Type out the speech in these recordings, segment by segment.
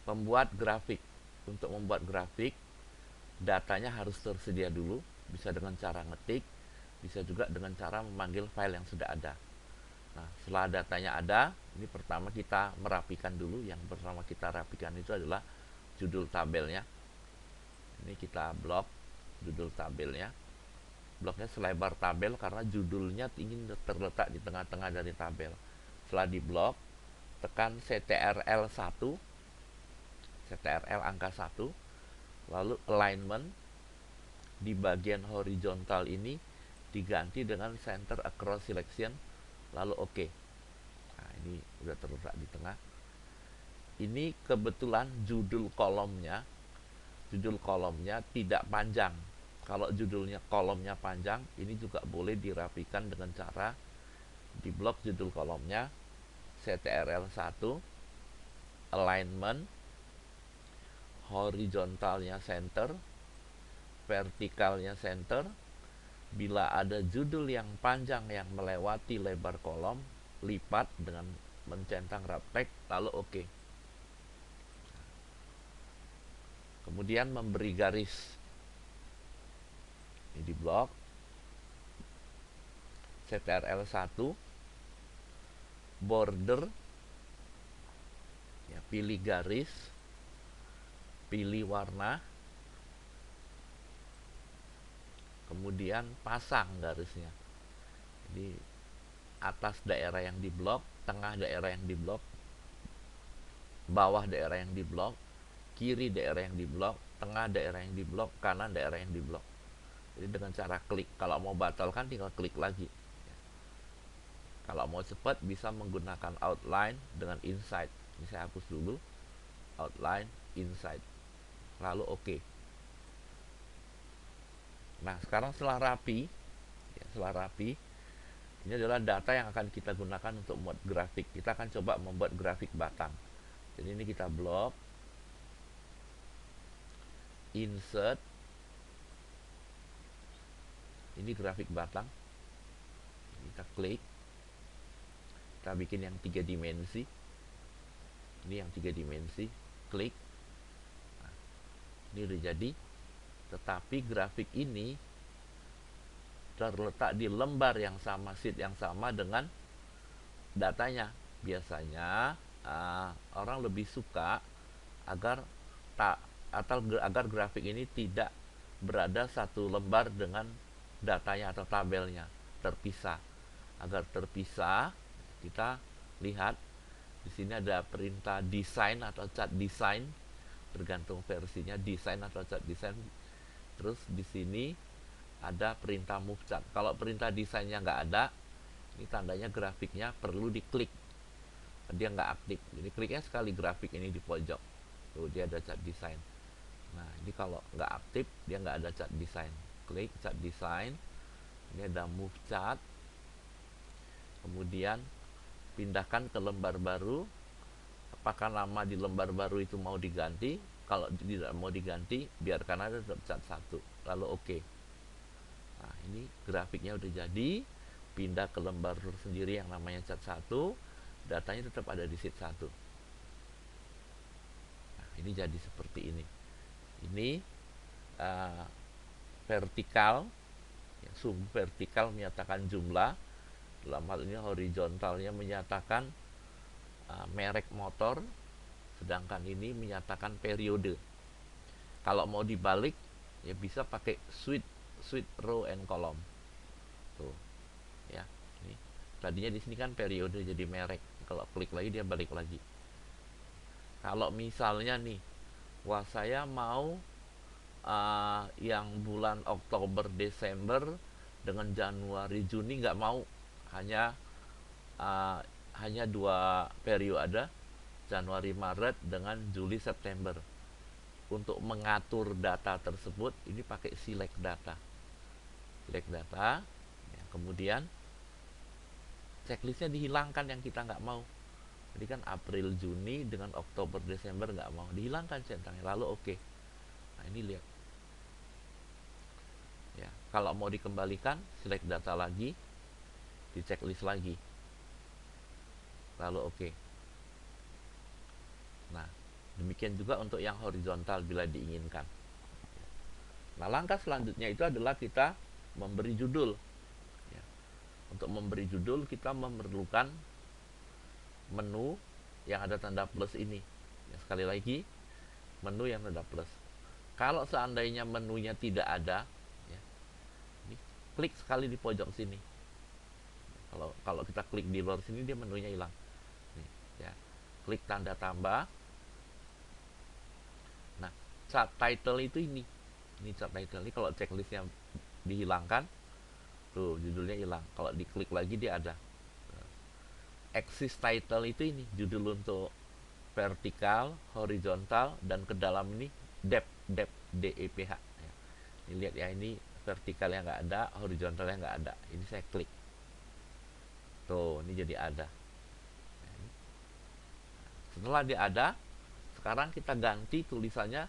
Pembuat grafik. Untuk membuat grafik, datanya harus tersedia dulu, bisa dengan cara ngetik, bisa juga dengan cara memanggil file yang sudah ada. Nah, setelah datanya ada, ini pertama kita merapikan dulu. Yang pertama kita rapikan itu adalah judul tabelnya. Ini kita blok judul tabelnya. Bloknya selebar tabel karena judulnya ingin terletak di tengah-tengah dari tabel. Setelah di blok, tekan CTRL 1, CTRL angka 1, lalu alignment di bagian horizontal ini diganti dengan center across selection, lalu oke. Nah, ini udah terletak di tengah. Ini kebetulan judul kolomnya tidak panjang. Kalau judulnya kolomnya panjang, ini juga boleh dirapikan dengan cara di blok judul kolomnya, CTRL 1, alignment, horizontalnya center, vertikalnya center. Bila ada judul yang panjang yang melewati lebar kolom, lipat dengan mencentang wrap text, lalu oke. Kemudian memberi garis. Ini di blok CTRL 1, border, ya, pilih garis, pilih warna, kemudian pasang garisnya. Jadi atas daerah yang di blok, tengah daerah yang di blok, bawah daerah yang di blok, kiri daerah yang di blok, tengah daerah yang di blok, kanan daerah yang di blok. Jadi dengan cara klik. Kalau mau batalkan tinggal klik lagi. Kalau mau cepat bisa menggunakan outline dengan inside. Ini saya hapus dulu. Outline, inside, lalu oke. Nah, sekarang setelah rapi, ya, setelah rapi, ini adalah data yang akan kita gunakan untuk membuat grafik. Kita akan coba membuat grafik batang. Jadi ini kita blok, insert, ini grafik batang. Kita klik, kita bikin yang 3 dimensi. Ini yang 3 dimensi, klik. Nah, ini udah jadi. Tetapi grafik ini terletak di lembar yang sama, sheet yang sama dengan datanya. Biasanya orang lebih suka agar tak atau agar grafik ini tidak berada satu lembar dengan datanya atau tabelnya, terpisah. Agar terpisah, kita lihat di sini ada perintah design atau cat design, tergantung versinya, design atau cat design. Terus di sini ada perintah move cat. Kalau perintah desainnya nggak ada, ini tandanya grafiknya perlu diklik, dia nggak aktif. Jadi kliknya sekali grafik ini di pojok, tuh dia ada cat design. Nah, ini kalau nggak aktif, dia nggak ada cat design. Klik cat design, ini ada move cat, kemudian pindahkan ke lembar baru. Apakah nama di lembar baru itu mau diganti? Kalau tidak mau diganti, biarkan ada tetap cat 1, lalu oke. Nah, ini grafiknya udah jadi. Pindah ke lembar sendiri yang namanya cat 1, datanya tetap ada di sheet 1. Nah, ini jadi seperti ini. Ini vertikal, ya, sum vertikal menyatakan jumlah. Dalam hal ini horizontalnya menyatakan merek motor, sedangkan ini menyatakan periode. Kalau mau dibalik, ya bisa pakai switch row and column. Tuh, ya. Ini tadinya di sini kan periode jadi merek. Kalau klik lagi dia balik lagi. Kalau misalnya nih, wah saya mau yang bulan Oktober Desember dengan Januari Juni nggak mau, hanya hanya 2 periode, Januari Maret dengan Juli September. Untuk mengatur data tersebut ini pakai select data. Select data, ya, kemudian checklistnya dihilangkan yang kita nggak mau. Jadi kan April Juni dengan Oktober Desember nggak mau, dihilangkan centangnya, lalu oke. Nah, ini lihat. Ya, kalau mau dikembalikan, select data lagi, di checklist lagi, lalu oke. Nah, Demikian juga untuk yang horizontal bila diinginkan. Nah, langkah selanjutnya itu adalah kita memberi judul. Ya. Untuk memberi judul kita memerlukan menu yang ada tanda plus ini. Ya, sekali lagi, menu yang tanda plus. Kalau seandainya menunya tidak ada, ya, ini, klik sekali di pojok sini. Kalau kita klik di luar sini, dia menunya hilang. Nih, ya, klik tanda tambah. Nah, chart title itu ini chart title ini. Kalau checklistnya dihilangkan, tuh judulnya hilang. Kalau diklik lagi dia ada. Axis title itu ini judul untuk vertikal, horizontal, dan ke dalam ini depth DEPH. Ya. Ini lihat ya, ini vertikalnya nggak ada, horizontalnya nggak ada. Ini saya klik. Tuh, ini jadi ada. Setelah dia ada, sekarang kita ganti tulisannya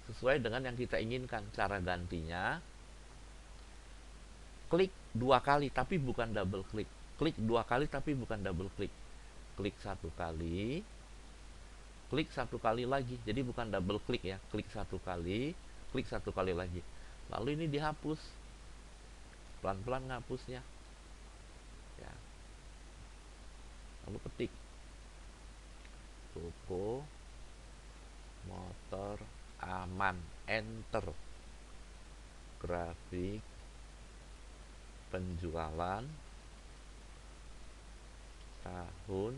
sesuai dengan yang kita inginkan. Cara gantinya, klik 2 kali tapi bukan double klik. Klik 2 kali tapi bukan double klik. Klik 1 kali, klik 1 kali lagi. Jadi bukan double klik ya. Klik 1 kali, klik 1 kali lagi. Lalu ini dihapus. Pelan-pelan ngapusnya. Ya. Lalu ketik toko motor aman, enter. Grafik penjualan tahun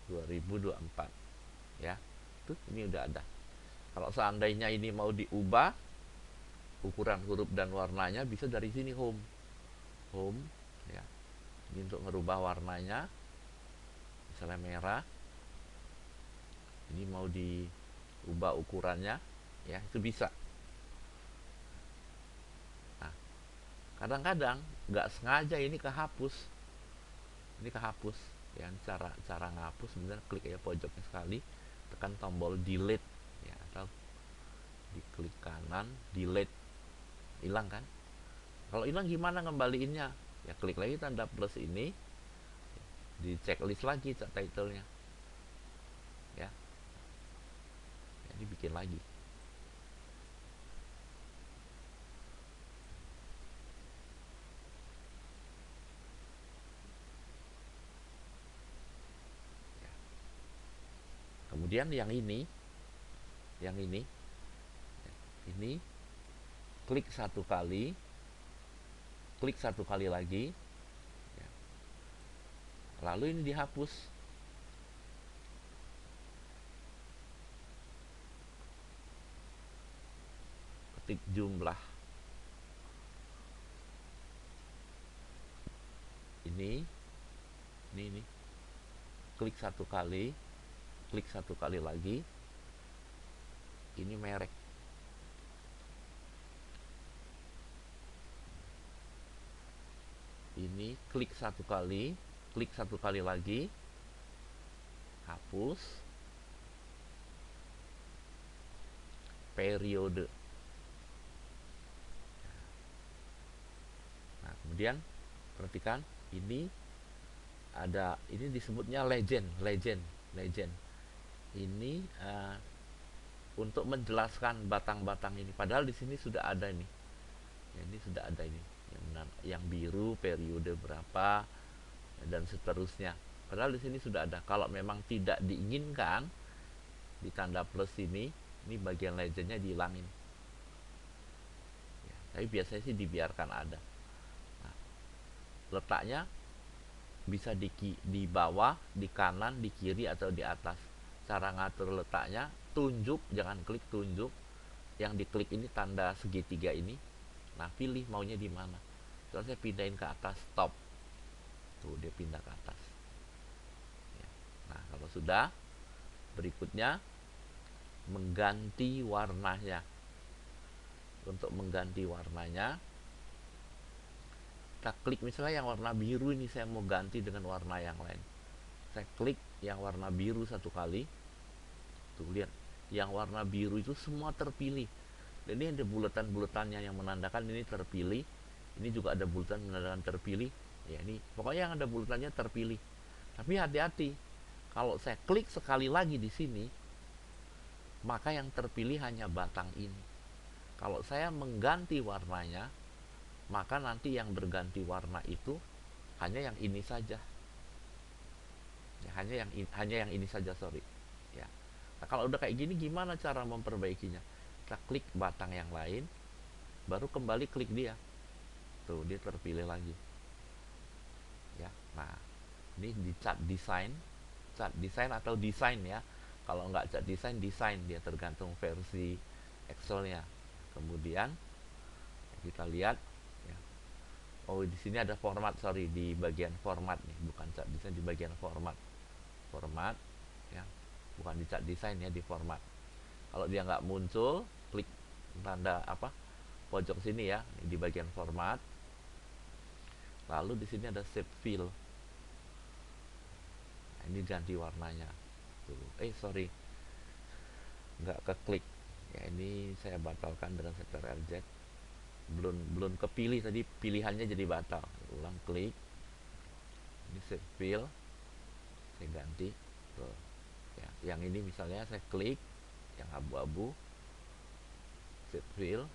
2024, ya. Tuh, ini udah ada. Kalau seandainya ini mau diubah ukuran huruf dan warnanya, bisa dari sini home, ya. Ini untuk merubah warnanya, misalnya merah. Ini mau diubah ukurannya, ya, itu bisa. Nah, kadang-kadang nggak sengaja ini kehapus. Ya, cara ngapus sebenarnya klik aja pojoknya sekali, tekan tombol delete, ya, atau diklik kanan delete, hilang kan. Kalau hilang gimana ngembaliinnya? Ya, klik lagi tanda plus ini, di checklist lagi title-nya, ya. Jadi bikin lagi. Kemudian yang ini klik 1 kali, klik 1 kali lagi, ya. Lalu ini dihapus. Ketik jumlah. Ini klik 1 kali, klik 1 kali lagi, ini merek. Ini klik 1 kali, klik 1 kali lagi, hapus, periode. Nah, kemudian perhatikan ini ada, ini disebutnya legend. Ini untuk menjelaskan batang-batang ini. Padahal di sini sudah ada ini. Ya, ini sudah ada ini. Yang biru periode berapa dan seterusnya. Padahal di sini sudah ada. Kalau memang tidak diinginkan, di tanda plus ini bagian legendnya dihilangin. Ya, tapi biasanya sih dibiarkan ada. Nah, letaknya bisa di bawah, di kanan, di kiri, atau di atas. Cara ngatur letaknya, tunjuk, jangan klik tunjuk. Yang diklik ini tanda segitiga ini. Nah, pilih maunya di mana. Terus saya pindahin ke atas, stop. Tuh, dia pindah ke atas. Ya. Nah, kalau sudah, berikutnya mengganti warnanya. Untuk mengganti warnanya, kita klik misalnya yang warna biru ini, saya mau ganti dengan warna yang lain. Saya klik yang warna biru 1 kali. Tuh, lihat, yang warna biru itu semua terpilih. Dan ini ada bulatan-bulatannya yang menandakan ini terpilih. Ini juga ada bulatan menandakan terpilih. Ya, ini pokoknya yang ada bulatannya terpilih. Tapi hati-hati, kalau saya klik sekali lagi di sini, maka yang terpilih hanya batang ini. Kalau saya mengganti warnanya, maka nanti yang berganti warna itu hanya yang ini saja. Ya, hanya yang ini saja, sorry. Ya. Nah, kalau udah kayak gini gimana cara memperbaikinya? Kita klik batang yang lain, baru kembali klik dia. Tuh, dia terpilih lagi. Ya. Nah, ini di cat design atau desain ya. Kalau nggak cat desain dia tergantung versi Excelnya. Kemudian kita lihat ya. Oh, di sini ada format, sorry, di bagian format nih, bukan cat desain, di bagian format ya, bukan di cat desain ya, di format. Kalau dia nggak muncul, klik tanda apa pojok sini ya, di bagian format. Lalu di sini ada shape fill. Nah, ini ganti warnanya. Tuh. Sorry, nggak keklik. Ya, ini saya batalkan dengan Ctrl Z. Belum kepilih tadi, pilihannya jadi batal. Ulang klik. Ini shape fill. Saya ganti. Tuh. Ya, yang ini misalnya saya klik yang abu-abu, shape fill.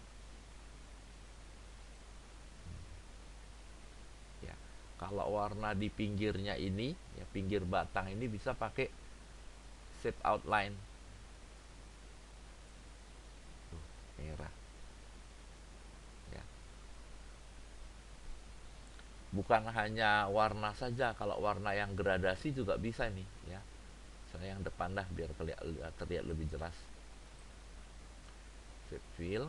Ya, kalau warna di pinggirnya ini, ya pinggir batang ini bisa pakai shape outline. Tuh, merah. Ya. Bukan hanya warna saja, kalau warna yang gradasi juga bisa nih, ya. Misalnya yang depan dah biar terlihat lebih jelas. Shape fill,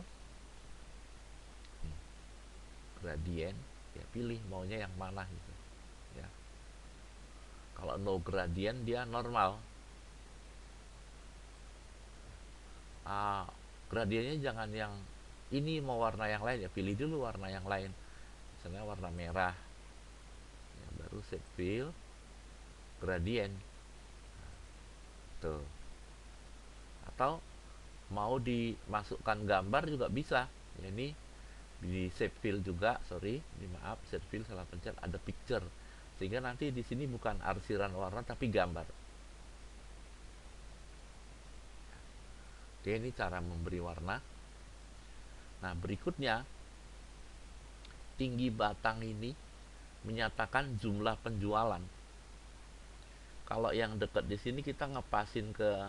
gradient, ya pilih maunya yang mana gitu. Ya. Kalau no gradient dia normal. Gradiennya jangan yang ini mau warna yang lain, ya pilih dulu warna yang lain. Misalnya warna merah. Ya, baru shape fill, gradient. Tuh. Atau mau dimasukkan gambar juga bisa. Ya, ini di shape fill juga, sorry, ini maaf, shape fill salah pencet, ada picture. Sehingga nanti di sini bukan arsiran warna tapi gambar. Oke, ini cara memberi warna. Nah, berikutnya tinggi batang ini menyatakan jumlah penjualan. Kalau yang dekat di sini kita ngepasin ke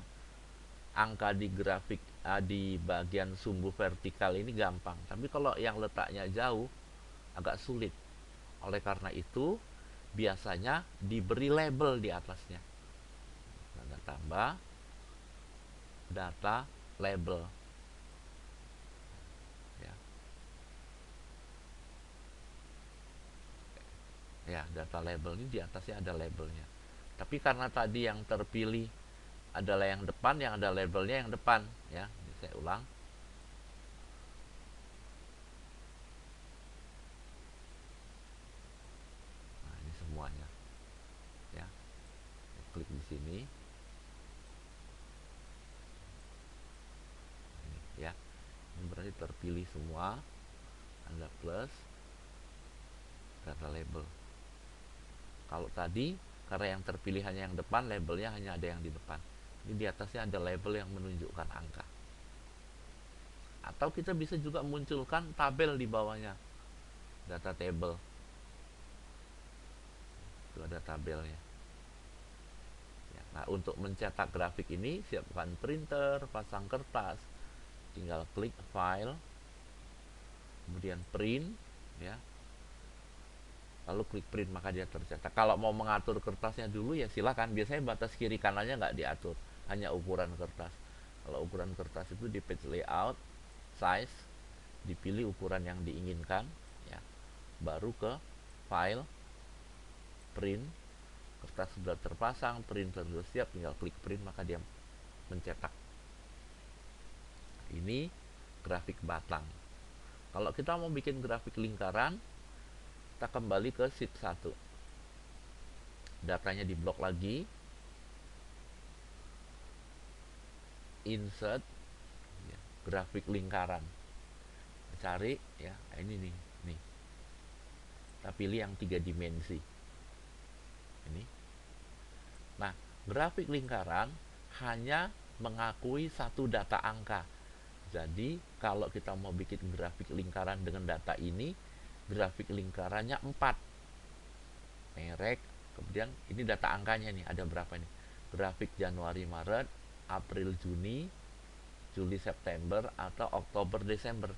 angka di grafik di bagian sumbu vertikal ini gampang. Tapi kalau yang letaknya jauh agak sulit. Oleh karena itu biasanya diberi label di atasnya. Tanda tambah data label. Ya. Ya, data label ini di atasnya ada labelnya. Tapi karena tadi yang terpilih adalah yang depan, yang ada labelnya yang depan, ya. Ini saya ulang. Nah, ini semuanya. Ya. Klik di sini. Ini, ya. Ini berarti terpilih semua. Ada plus data label. Kalau tadi karena yang terpilih hanya yang depan, labelnya hanya ada yang di depan. Ini di atasnya ada label yang menunjukkan angka. Atau kita bisa juga munculkan tabel di bawahnya, data table. Itu ada tabelnya. Ya, nah, untuk mencetak grafik ini siapkan printer, pasang kertas. Tinggal klik file, kemudian print, ya. Lalu klik print, maka dia tercetak. Kalau mau mengatur kertasnya dulu ya silakan. Biasanya batas kiri kanannya nggak diatur, hanya ukuran kertas. Kalau ukuran kertas itu di page layout, size, dipilih ukuran yang diinginkan, ya. Baru ke file, print, kertas sudah terpasang, printer sudah siap, tinggal klik print maka dia mencetak. Ini grafik batang. Kalau kita mau bikin grafik lingkaran, kita kembali ke sheet 1. Datanya diblok lagi, insert, ya, grafik lingkaran. Cari, ya, ini nih. Kita pilih yang 3 dimensi. Ini. Nah, grafik lingkaran hanya mengakui satu data angka. Jadi kalau kita mau bikin grafik lingkaran dengan data ini, grafik lingkarannya 4 merek, kemudian ini data angkanya nih, ada berapa nih, grafik Januari Maret, April Juni, Juli September, atau Oktober Desember.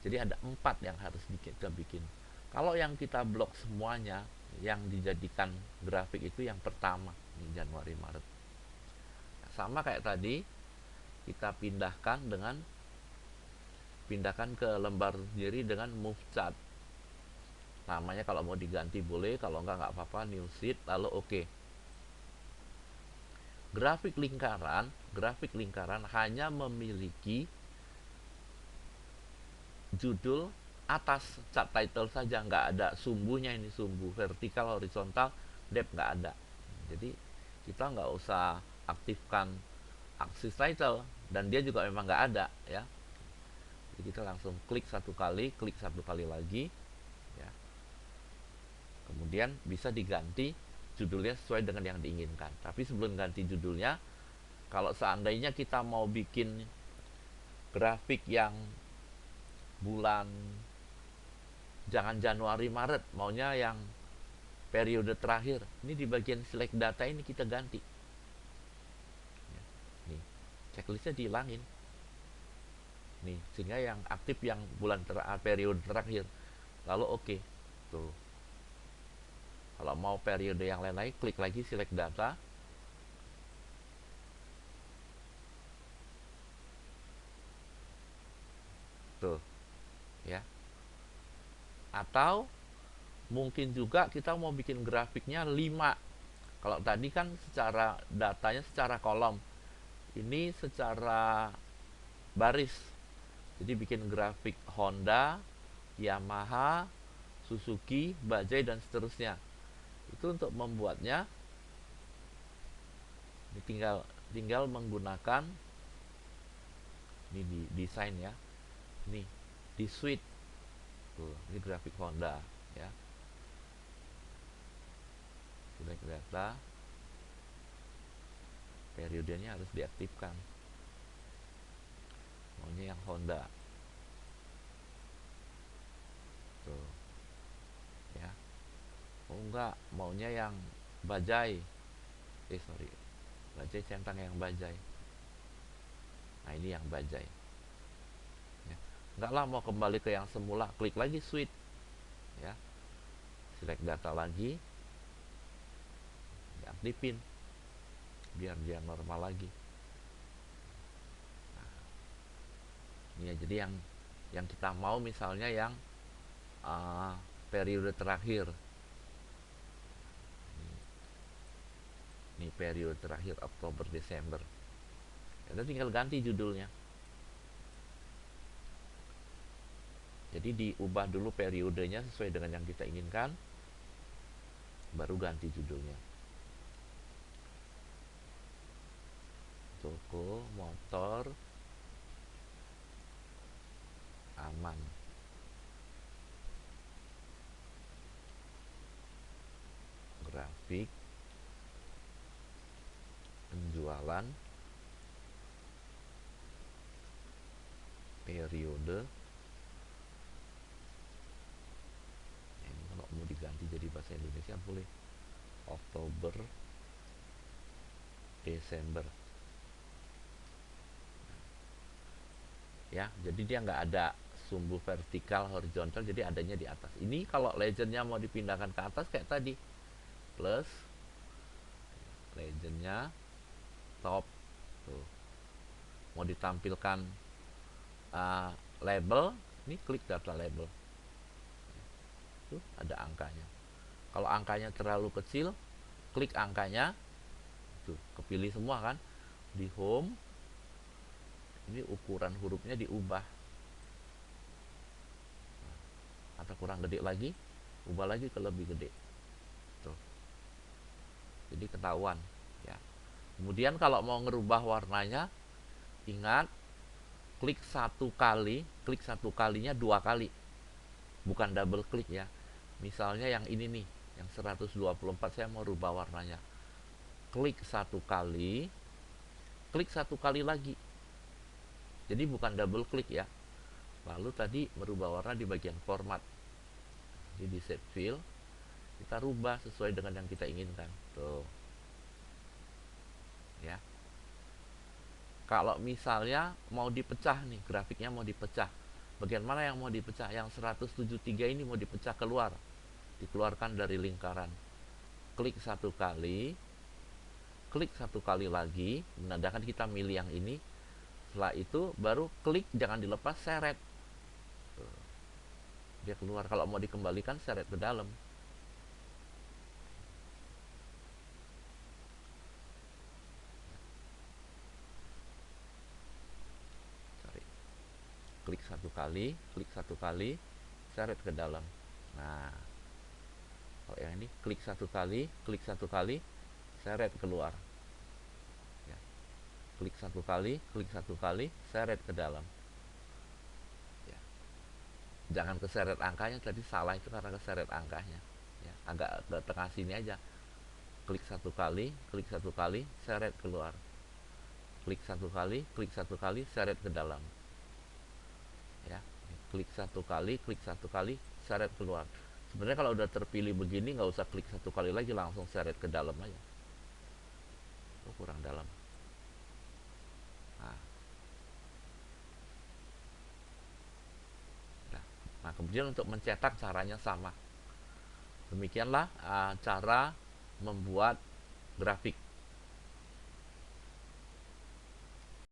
Jadi ada 4 yang harus kita bikin. Kalau yang kita blok semuanya, yang dijadikan grafik itu yang pertama nih, Januari Maret. Sama kayak tadi, kita pindahkan ke lembar sendiri dengan move chart. Namanya kalau mau diganti boleh, kalau nggak apa-apa, new sheet, lalu oke. Grafik lingkaran hanya memiliki judul atas chart title saja, nggak ada sumbunya. Ini sumbu vertikal, horizontal, depth nggak ada. Jadi kita nggak usah aktifkan aksis title, dan dia juga memang nggak ada ya. Jadi kita langsung klik satu kali lagi ya. Kemudian bisa diganti judulnya sesuai dengan yang diinginkan. Tapi sebelum ganti judulnya, kalau seandainya kita mau bikin grafik yang bulan, jangan Januari Maret, maunya yang periode terakhir, ini di bagian select data ini kita ganti ya. Nih checklistnya dihilangin nih, sehingga yang aktif yang bulan periode terakhir, lalu oke. Tuh, kalau mau periode yang lain-lain, klik lagi select data. Tuh ya. Atau mungkin juga kita mau bikin grafiknya 5. Kalau tadi kan secara datanya secara kolom, ini secara baris. Jadi bikin grafik Honda, Yamaha, Suzuki, Bajaj, dan seterusnya. Itu untuk membuatnya ini tinggal menggunakan ini di desain ya. Ini di suite. Tuh, ini grafik Honda ya. Select data. Periodenya harus diaktifkan. Maunya yang Honda. Tuh. Ya. Oh enggak, maunya yang Bajaj. Bajaj, centang yang Bajaj. Nah, ini yang Bajaj. Ya. Enggak lah, mau kembali ke yang semula, klik lagi suite. Ya. Select data lagi. Diaktifin. Biar dia normal lagi. Nah, ini ya, jadi yang kita mau misalnya yang periode terakhir. Ini periode terakhir Oktober Desember. Kita tinggal ganti judulnya. Jadi diubah dulu periodenya sesuai dengan yang kita inginkan, baru ganti judulnya. Toko motor aman. Grafik penjualan periode. Ini kalau mau diganti jadi bahasa Indonesia boleh, Oktober Desember ya. Jadi dia nggak ada sumbu vertikal, horizontal, jadi adanya di atas. Ini kalau legendnya mau dipindahkan ke atas kayak tadi, plus legendnya top. Tuh, mau ditampilkan label, ini klik data label. Tuh, ada angkanya. Kalau angkanya terlalu kecil, klik angkanya. Tuh, kepilih semua kan. Di home, ini ukuran hurufnya diubah. Atau kurang gede lagi, ubah lagi ke lebih gede. Tuh. Jadi ketahuan ya. Kemudian kalau mau ngerubah warnanya, ingat klik satu kalinya 2 kali. Bukan double klik ya. Misalnya yang ini nih, yang 124, saya mau rubah warnanya. klik satu kali, klik satu kali lagi. Jadi bukan double klik ya. Lalu tadi merubah warna di bagian format. Jadi di set fill kita rubah sesuai dengan yang kita inginkan. Tuh. Ya. Kalau misalnya mau dipecah nih, grafiknya mau dipecah. Bagian mana yang mau dipecah? Yang 173 ini mau dipecah keluar. Dikeluarkan dari lingkaran. Klik satu kali, klik satu kali lagi, menandakan kita milih yang ini. Setelah itu baru klik, jangan dilepas, seret. Dia keluar. Kalau mau dikembalikan, seret ke dalam. Sorry. Klik satu kali, seret ke dalam. Nah, kalau yang ini klik satu kali, seret keluar. Ya. Klik satu kali, seret ke dalam. Ya. Jangan keseret angkanya, tadi salah itu karena keseret angkanya. Ya. Agak ke tengah sini aja. Klik satu kali, seret keluar. Klik satu kali, seret ke dalam. Ya. Klik satu kali, seret keluar. Sebenarnya kalau udah terpilih begini nggak usah klik satu kali lagi, langsung seret ke dalam aja. Oh, kurang dalam. Nah, nah kemudian untuk mencetak caranya sama. Demikianlah cara membuat grafik.